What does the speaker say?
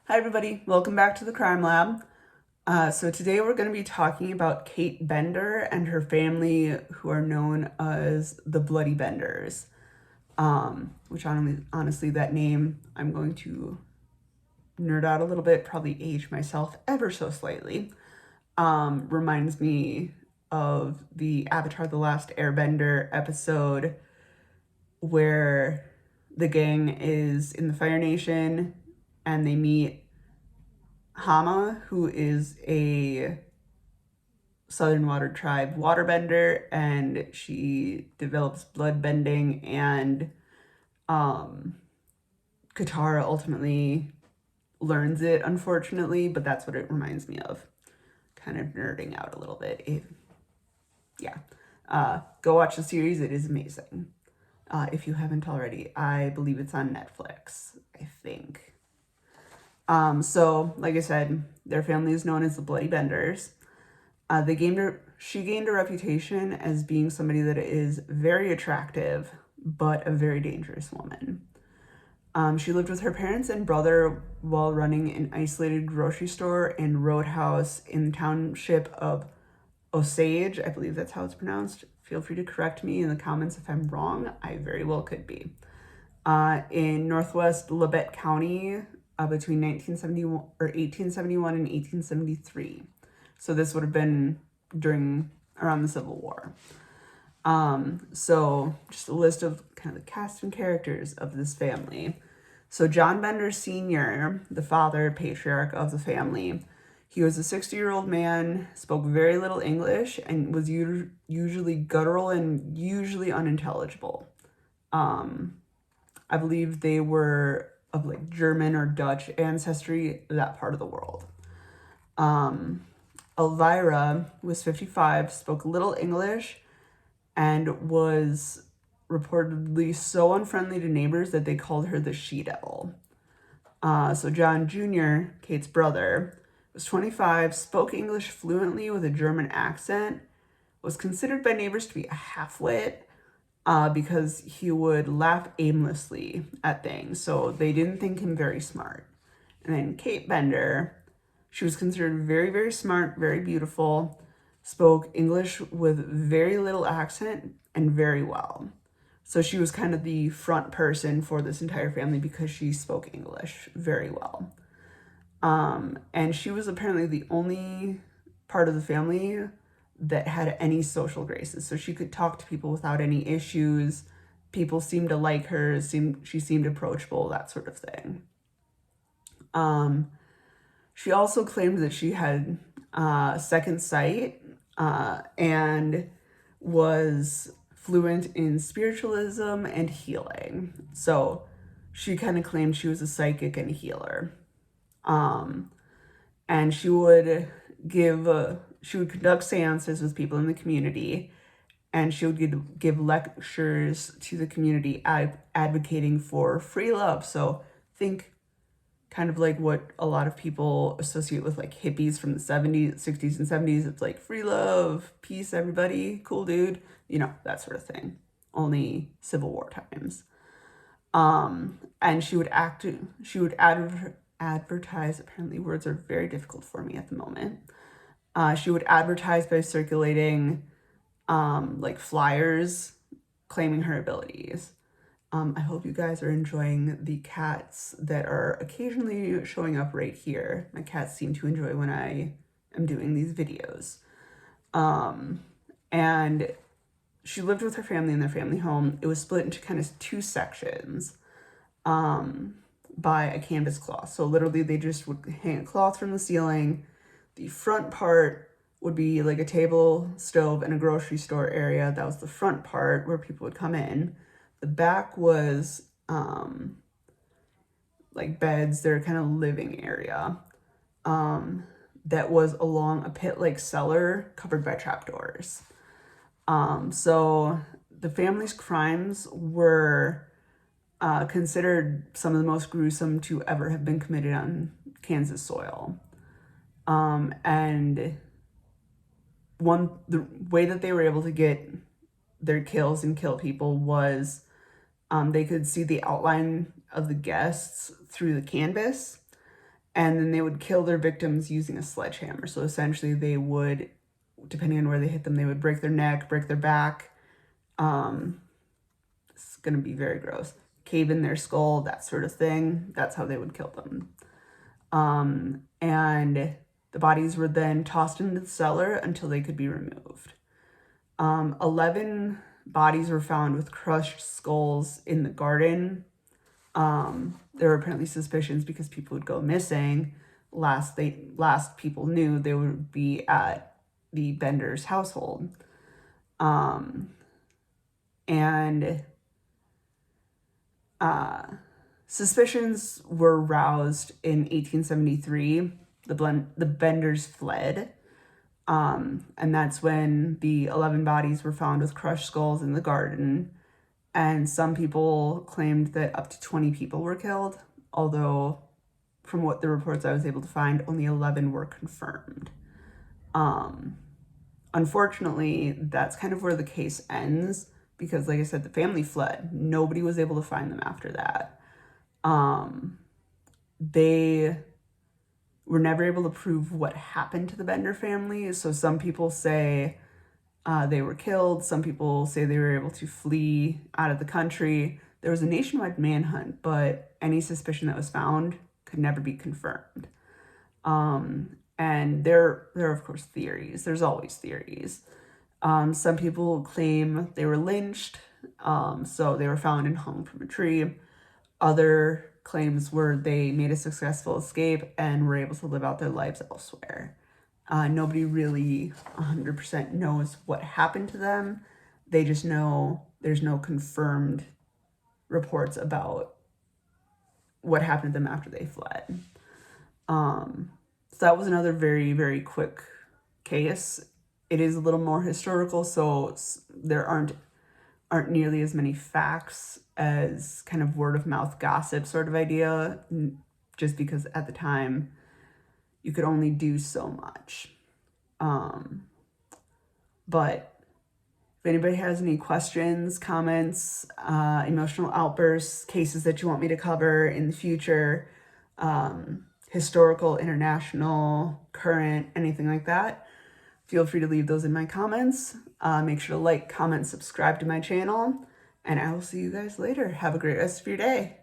Hi everybody, welcome back to the Crime Lab. So today we're going to be talking about Kate Bender and her family who are known as the Bloody Benders. Which honestly, that name, I'm going to nerd out a little bit, probably age myself ever so slightly. Reminds me of the Avatar The Last Airbender episode where the gang is in the Fire Nation and they meet Hama, who is a Southern Water Tribe waterbender, and she develops blood bending, and Katara ultimately learns it, unfortunately, but that's what it reminds me of. Kind of nerding out a little bit. Yeah. Go watch the series, it is amazing. If you haven't already, I believe it's on Netflix, I think. So, like I said, their family is known as the Bloody Benders. She gained a reputation as being somebody that is very attractive, but a very dangerous woman. She lived with her parents and brother while running an isolated grocery store and roadhouse in the township of Osage. I believe that's how it's pronounced. Feel free to correct me in the comments if I'm wrong. I very well could be. In northwest Labette County between 1871 and 1873. So this would have been around the Civil War. So just a list of kind of the cast and characters of this family. So John Bender Sr., the father, patriarch of the family, he was a 60-year-old man, spoke very little English, and was usually guttural and usually unintelligible. I believe they were of like German or Dutch ancestry, that part of the world. Elvira was 55, spoke little English, and was reportedly so unfriendly to neighbors that they called her the she-devil. So John Jr., Kate's brother, was 25, spoke English fluently with a German accent, was considered by neighbors to be a half-wit because he would laugh aimlessly at things, so they didn't think him very smart. And then Kate Bender, she was considered very, very smart, very beautiful, spoke English with very little accent and very well. So she was kind of the front person for this entire family because she spoke English very well. And she was apparently the only part of the family that had any social graces. So she could talk to people without any issues. People seemed to like her, she seemed approachable, that sort of thing. She also claimed that she had second sight and was fluent in spiritualism and healing. So she kind of claimed she was a psychic and a healer. And she would conduct seances with people in the community, and she would give lectures to the community advocating for free love. So think kind of like what a lot of people associate with like hippies from the 70s, 60s and 70s. It's like free love, peace, everybody, cool dude, that sort of thing. Only Civil War times. And she would advertise, apparently words are very difficult for me at the moment. She would advertise by circulating like flyers claiming her abilities. I hope you guys are enjoying the cats that are occasionally showing up right here. My cats seem to enjoy when I am doing these videos. And she lived with her family in their family home. It was split into kind of two sections by a canvas cloth. So literally they just would hang a cloth from the ceiling. The front part would be like a table, stove, and a grocery store area. That was the front part where people would come in. The back was like beds, their kind of living area that was along a pit-like cellar covered by trapdoors. So the family's crimes were considered some of the most gruesome to ever have been committed on Kansas soil. And the way that they were able to get their kills and kill people was they could see the outline of the guests through the canvas, and then they would kill their victims using a sledgehammer. So essentially they would, depending on where they hit them, they would break their neck, break their back. It's going to be very gross. Cave in their skull, that sort of thing. That's how they would kill them. And the bodies were then tossed into the cellar until they could be removed. 11 bodies were found with crushed skulls in the garden. There were apparently suspicions because people would go missing. Last people knew, they would be at the Bender's household. And suspicions were roused in 1873. The Benders fled. And that's when the 11 bodies were found with crushed skulls in the garden. And some people claimed that up to 20 people were killed, although from what the reports I was able to find, only 11 were confirmed. Unfortunately, that's kind of where the case ends, because like I said, the family fled. Nobody was able to find them after that. They were never able to prove what happened to the Bender family. So some people say they were killed. Some people say they were able to flee out of the country. There was a nationwide manhunt, but any suspicion that was found could never be confirmed. And there are, of course, theories. There's always theories. Some people claim they were lynched, so they were found and hung from a tree. Other claims were they made a successful escape and were able to live out their lives elsewhere. Nobody really 100% knows what happened to them. They just know there's no confirmed reports about what happened to them after they fled. So that was another very, very quick case. It is a little more historical, so there aren't nearly as many facts as kind of word of mouth gossip sort of idea, just because at the time you could only do so much. But if anybody has any questions, comments, emotional outbursts, cases that you want me to cover in the future, historical, international, current, anything like that, feel free to leave those in my comments. Make sure to like, comment, subscribe to my channel, and I will see you guys later. Have a great rest of your day.